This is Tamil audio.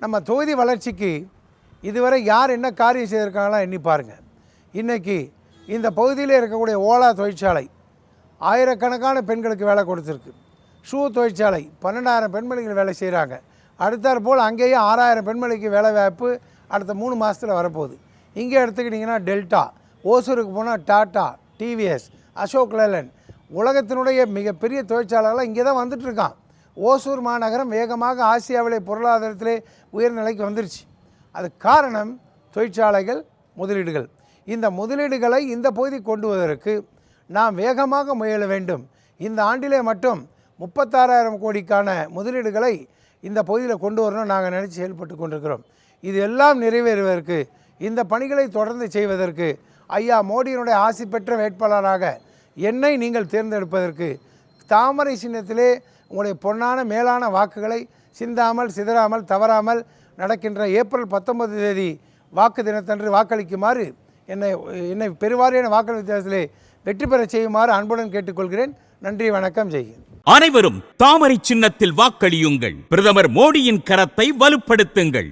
நம்ம தொகுதி வளர்ச்சிக்கு இதுவரை யார் என்ன காரியம் செய்திருக்காங்களாம் எண்ணி பாருங்கள். இன்றைக்கி இந்த பகுதியில் இருக்கக்கூடிய ஓலா தொழிற்சாலை ஆயிரக்கணக்கான பெண்களுக்கு வேலை கொடுத்துருக்கு. ஷூ தொழிற்சாலை 12,000 பெண்மணிகள் வேலை செய்கிறாங்க. அடுத்தாற் போல் அங்கேயே 6,000 பெண்மணிக்கு வேலை வாய்ப்பு அடுத்த 3 மாதத்தில் வரப்போகுது. இங்கே எடுத்துக்கிட்டிங்கன்னா டெல்டா, ஓசூருக்கு போனால் டாட்டா, டிவிஎஸ், அசோக் லேலண்ட், உலகத்தினுடைய மிகப்பெரிய தொழிற்சாலைகள்லாம் இங்கே தான் வந்துட்டுருக்கான். ஓசூர் மாநகரம் வேகமாக ஆசியாவிலே பொருளாதாரத்திலே உயர்நிலைக்கு வந்துருச்சு. அது காரணம் தொழிற்சாலைகள், முதலீடுகள். இந்த முதலீடுகளை இந்த பகுதி கொண்டு வருவதற்கு நாம் வேகமாக முயல வேண்டும். இந்த ஆண்டிலே மட்டும் 36,000 கோடிக்கான முதலீடுகளை இந்த பகுதியில் கொண்டு வரணும் நாங்கள் நினச்சி செயல்பட்டு கொண்டிருக்கிறோம். இது எல்லாம் நிறைவேறுவதற்கு, இந்த பணிகளை தொடர்ந்து செய்வதற்கு ஐயா மோடியினுடைய ஆசி பெற்ற வேட்பாளராக என்னை நீங்கள் தேர்ந்தெடுப்பதற்கு தாமரை சின்னத்திலே உங்களுடைய பொன்னான மேலான வாக்குகளை சிந்தாமல் சிதறாமல் தவறாமல் நடக்கின்ற ஏப்ரல் 19 தேதி வாக்கு தினத்தன்று வாக்களிக்குமாறு என்னை பெருவாரியான வாக்கு வித்தியாசத்திலே வெற்றி பெற செய்யுமாறு அன்புடன் கேட்டுக்கொள்கிறேன். நன்றி, வணக்கம், ஜெய்ஹிந்த். அனைவரும் தாமரை சின்னத்தில் வாக்களியுங்கள். பிரதமர் மோடியின் கரத்தை வலுப்படுத்துங்கள்.